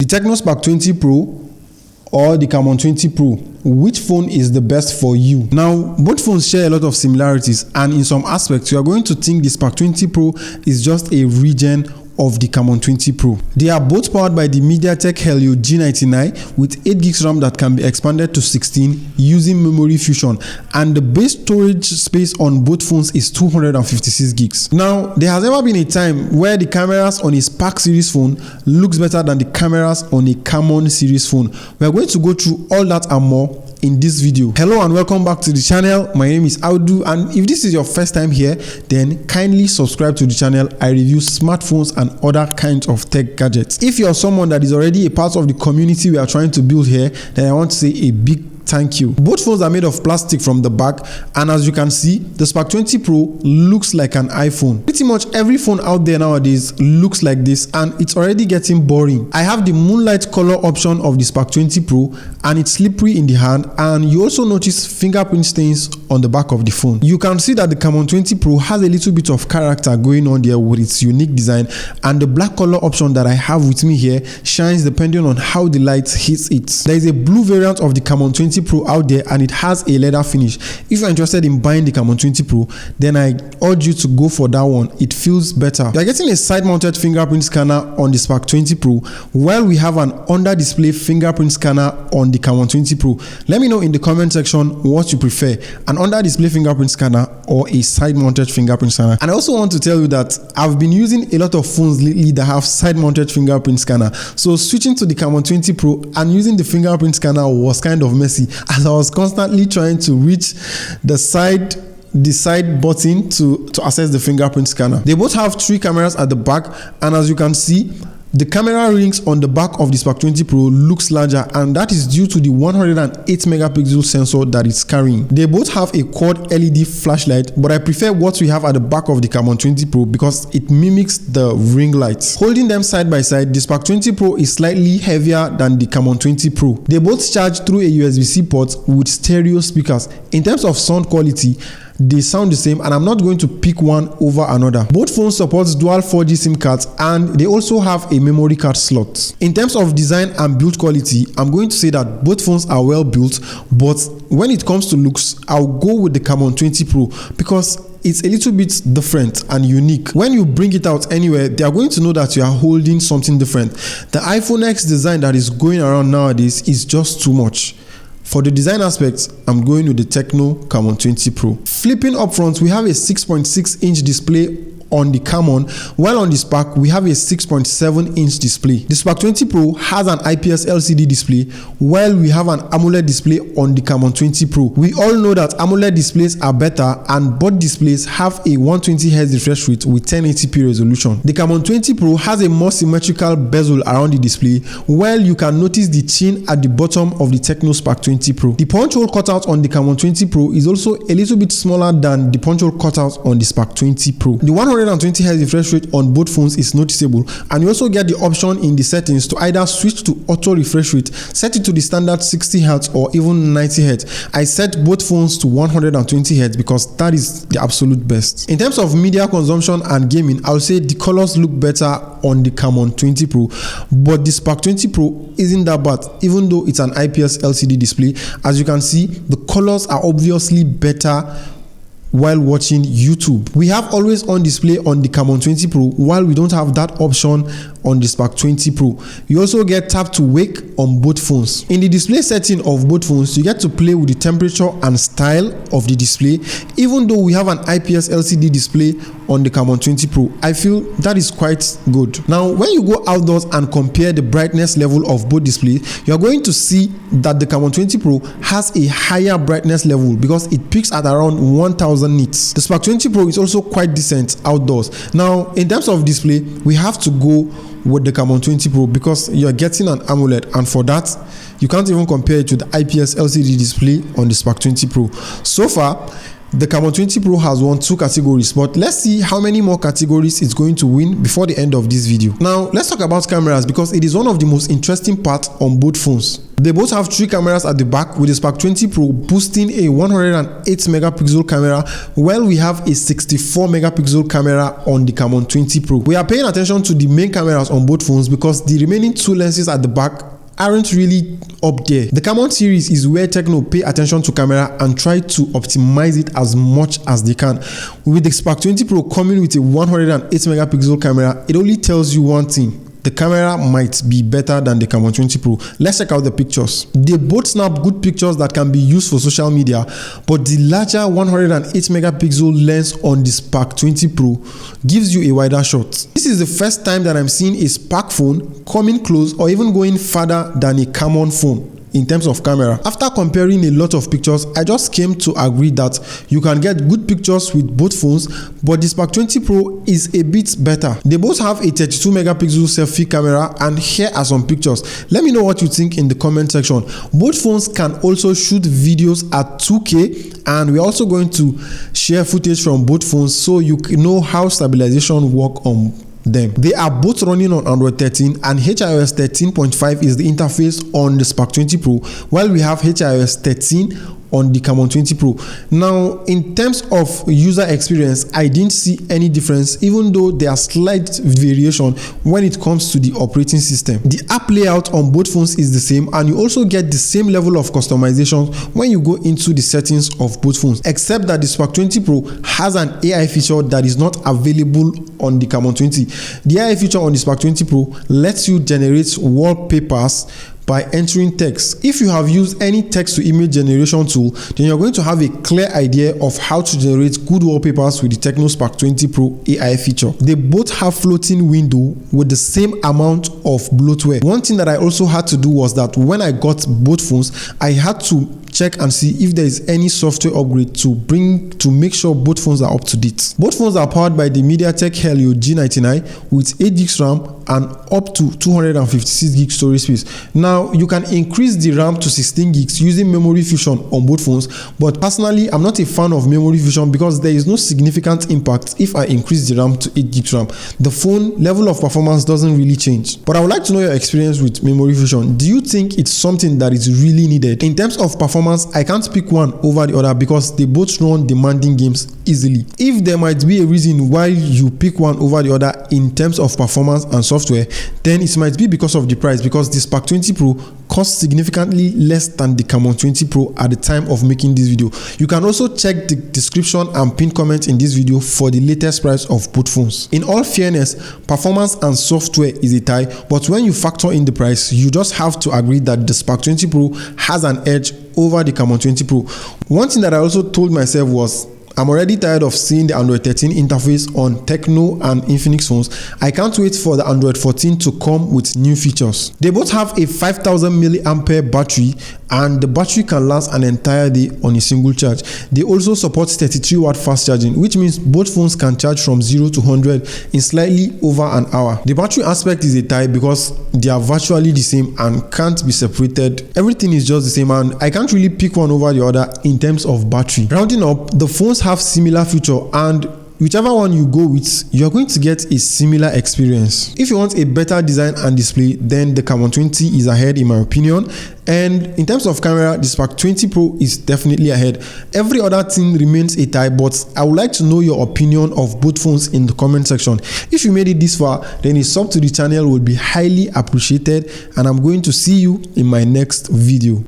Tecno Spark 20 Pro or the Camon 20 Pro, which phone is the best for you? Now, both phones share a lot of similarities, and in some aspects you are going to think the Spark 20 Pro is just a regen of the Camon 20 Pro. They are both powered by the MediaTek Helio G99 with 8 GB RAM that can be expanded to 16 using memory fusion, and the base storage space on both phones is 256 gigs. Now, there has never been a time where the cameras on a Spark series phone looks better than the cameras on a Camon series phone. We are going to go through all that and more in this video. Hello and welcome back to the channel. My name is Audu, and if this is your first time here, then kindly subscribe to the channel. I review smartphones and other kinds of tech gadgets. If you're someone that is already a part of the community we are trying to build here, then I want to say a big thank you. Both phones are made of plastic from the back, and as you can see, the Spark 20 Pro looks like an iPhone. Pretty much every phone out there nowadays looks like this, and it's already getting boring. I have the moonlight color option of the Spark 20 Pro, and it's slippery in the hand, and you also notice fingerprint stains on the back of the phone. You can see that the Camon 20 Pro has a little bit of character going on there with its unique design, and the black color option that I have with me here shines depending on how the light hits it. There is a blue variant of the Camon 20 Pro out there, and it has a leather finish. If you're interested in buying the Camon 20 Pro, then I urge you to go for that one. It feels better. You're getting a side-mounted fingerprint scanner on the Spark 20 Pro, while we have an under-display fingerprint scanner on the Camon 20 Pro. Let me know in the comment section what you prefer, an under-display fingerprint scanner or a side-mounted fingerprint scanner. And I also want to tell you that I've been using a lot of phones lately that have side-mounted fingerprint scanner, so switching to the Camon 20 Pro and using the fingerprint scanner was kind of messy, as I was constantly trying to reach the side button to access the fingerprint scanner. They both have 3 cameras at the back, and as you can see, the camera rings on the back of the Spark 20 Pro looks larger, and that is due to the 108 megapixel sensor that it's carrying. They both have a quad LED flashlight, but I prefer what we have at the back of the Camon 20 Pro because it mimics the ring lights. Holding them side by side, the Spark 20 Pro is slightly heavier than the Camon 20 Pro. They both charge through a USB-C port with stereo speakers. In terms of sound quality, they sound the same, and I'm not going to pick one over another. Both phones support dual 4G SIM cards, and they also have a memory card slot. In terms of design and build quality, I'm going to say that both phones are well built, but when it comes to looks, I'll go with the Camon 20 Pro because it's a little bit different and unique. When you bring it out anywhere, they are going to know that you are holding something different. The iPhone X design that is going around nowadays is just too much. For the design aspects, I'm going with the Tecno Camon 20 Pro. Flipping up front, we have a 6.6-inch display on the Camon, while on the Spark we have a 6.7-inch display. The Spark 20 Pro has an IPS LCD display, while we have an AMOLED display on the Camon 20 Pro. We all know that AMOLED displays are better, and both displays have a 120Hz refresh rate with 1080p resolution. The Camon 20 Pro has a more symmetrical bezel around the display, while you can notice the chin at the bottom of the Tecno Spark 20 Pro. The punch hole cutout on the Camon 20 Pro is also a little bit smaller than the punch hole cutout on the Spark 20 Pro. The 120Hz refresh rate on both phones is noticeable, and you also get the option in the settings to either switch to auto refresh rate, set it to the standard 60Hz or even 90Hz. I set both phones to 120Hz because that is the absolute best. In terms of media consumption and gaming, I would say the colors look better on the Camon 20 Pro, but the Spark 20 Pro isn't that bad, even though it's an IPS LCD display. As you can see, the colors are obviously better while watching YouTube. We have always on display on the Camon 20 Pro, while we don't have that option on the Spark 20 Pro. You also get tap to wake on both phones. In the display setting of both phones, you get to play with the temperature and style of the display. Even though we have an IPS LCD display on the Camon 20 Pro, I feel that is quite good. Now, when you go outdoors and compare the brightness level of both displays, you're going to see that the Camon 20 Pro has a higher brightness level because it peaks at around 1000 nits. The Spark 20 Pro is also quite decent outdoors. Now, in terms of display, we have to go with the Camon 20 Pro because you're getting an AMOLED, and for that you can't even compare it to the IPS LCD display on the Spark 20 Pro. So far, The Camon 20 Pro has won 2 categories, but let's see how many more categories it's going to win before the end of this video. Now, let's talk about cameras because it is one of the most interesting parts on both phones. They both have 3 cameras at the back, with the Spark 20 Pro boosting a 108 megapixel camera, while we have a 64 megapixel camera on the Camon 20 Pro. We are paying attention to the main cameras on both phones because the remaining 2 lenses at the back aren't really up there. The Camon series is where Tecno pay attention to camera and try to optimize it as much as they can. With the Spark 20 Pro coming with a 108 megapixel camera, it only tells you one thing: the camera might be better than the Camon 20 Pro. Let's check out the pictures. They both snap good pictures that can be used for social media, but the larger 108 megapixel lens on the Spark 20 Pro gives you a wider shot. This is the first time that I'm seeing a Spark phone coming close or even going farther than a Camon phone in terms of camera. After comparing a lot of pictures, I just came to agree that you can get good pictures with both phones, but the Spark 20 Pro is a bit better. They both have a 32 megapixel selfie camera, and here are some pictures. Let me know what you think in the comment section. Both phones can also shoot videos at 2K, and we're also going to share footage from both phones so you know how stabilization works on them. They are both running on Android 13, and HiOS 13.5 is the interface on the Spark 20 Pro, while we have HiOS 13 on the Camon 20 Pro. Now, in terms of user experience, I didn't see any difference, even though there are slight variation when it comes to the operating system. The app layout on both phones is the same, and you also get the same level of customization when you go into the settings of both phones, except that the Spark 20 Pro has an AI feature that is not available on the Camon 20. The AI feature on the Spark 20 Pro lets you generate wallpapers by entering text. If you have used any text to image generation tool, then you're going to have a clear idea of how to generate good wallpapers with the Tecno Spark 20 Pro AI feature. They both have floating window with the same amount of bloatware. One thing that I also had to do was that when I got both phones, I had to check and see if there is any software upgrade to make sure both phones are up to date. Both phones are powered by the MediaTek Helio G99 with 8 GB RAM and up to 256 GB storage space. Now, you can increase the RAM to 16 GB using memory fusion on both phones, but personally, I'm not a fan of memory fusion because there is no significant impact if I increase the RAM to 8 GB RAM. The phone level of performance doesn't really change. But I would like to know your experience with memory fusion. Do you think it's something that is really needed? In terms of performance, I can't pick one over the other because they both run demanding games easily. If there might be a reason why you pick one over the other in terms of performance and software, then it might be because of the price, because the Spark 20 Pro costs significantly less than the Camon 20 Pro at the time of making this video. You can also check the description and pinned comment in this video for the latest price of both phones. In all fairness, performance and software is a tie, but when you factor in the price, you just have to agree that the Spark 20 Pro has an edge over the Camon 20 Pro. One thing that I also told myself was, I'm already tired of seeing the Android 13 interface on Tecno and Infinix phones. I can't wait for the Android 14 to come with new features. They both have a 5000 mAh battery, and the battery can last an entire day on a single charge. They also support 33 watt fast charging, which means both phones can charge from 0 to 100 in slightly over an hour. The battery aspect is a tie because they are virtually the same and can't be separated. Everything is just the same, and I can't really pick one over the other in terms of battery. Rounding up, the phones have similar feature, and whichever one you go with, you're going to get a similar experience. If you want a better design and display, then the Camon 20 is ahead in my opinion. And in terms of camera, the Spark 20 Pro is definitely ahead. Every other thing remains a tie, but I would like to know your opinion of both phones in the comment section. If you made it this far, then a sub to the channel would be highly appreciated, and I'm going to see you in my next video.